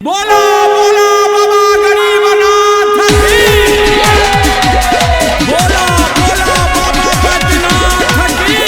बोला बोला बाबा गरीबनाथ की। बोला बोला बाबा बैद्यनाथ की।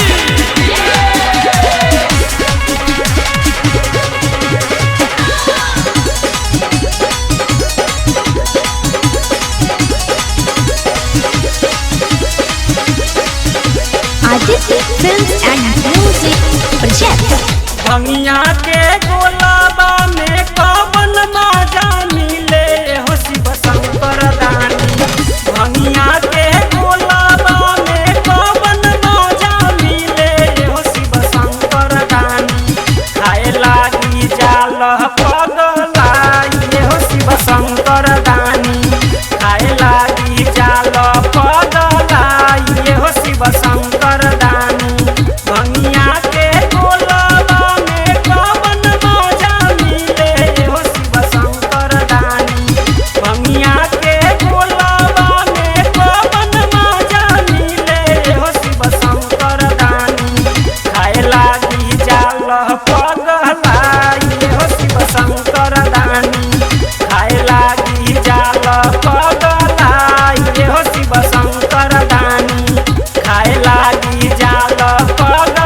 Aditya films and music project. भंगिया के गोलाबा में कवन माजा मिले हो शिव शंकर दानी। भंगिया के गोलाबा में कवन माजा मिले हो शिव शंकर दानी। खाए लागी जाल पगलाई हो शिव शंकर दानी। खाए लागी जाल पगलाई हो शिव शंकर दानी। भंगिया के गोलाबा में कवन माजा मिले हो शिव शंकर दानी। भंगिया के गोलाबा में कवन माजा मिले हो शिव शंकर दानी। खाए लागी जाल पगलाई हो शिव शंकर दानी। खाए लागी जाल पगलाई हो शिव शंकर दानी। खाए लागी जाल पगलाई।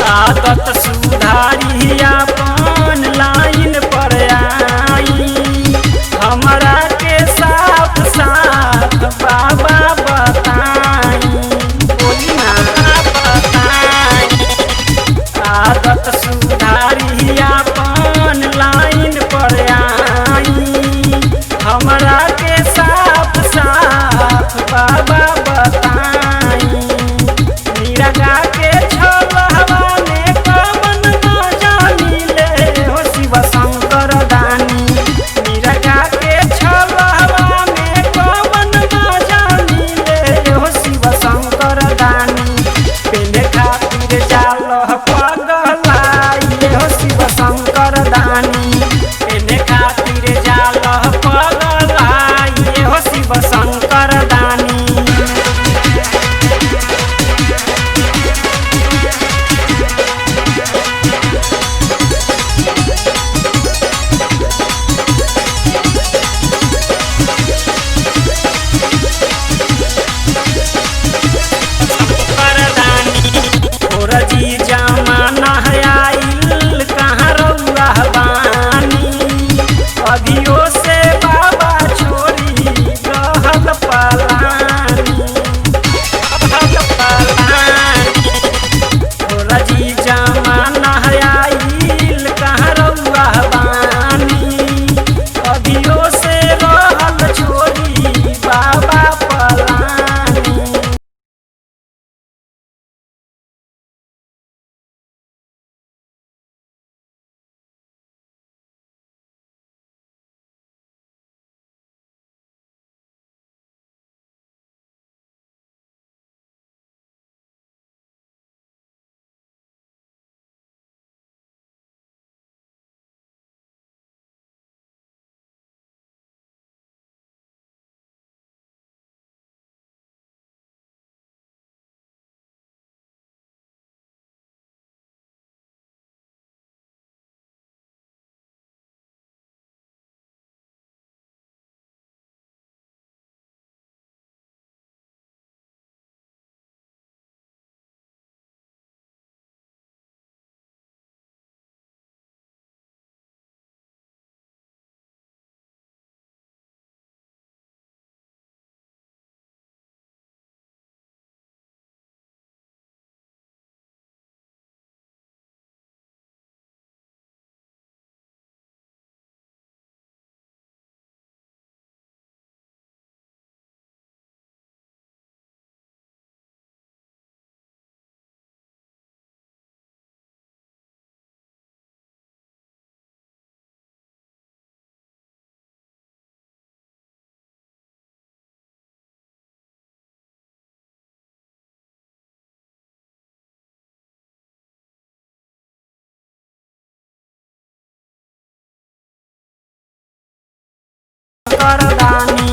आदत सुधारी अपन लाइन पर आई। हमरा के साफ साफ बाबा बताई। बोली ना बताई। आदत सुधारी अपन लाइन पर आई। हमरा के साफ साफ बाबा बताई। निरगा के छलहवा में कवन माजा मिले हो शिव शंकर दानी। निरगा के छलहवा में कवन माजा मिले हो शिव शंकर दानी। पेले खातिर जाल पगलाई हो शिव शंकर दानी। पेले खातिर जाल पगलाई हो शिव शंकर दानी। जी जमाना शंकर दानी।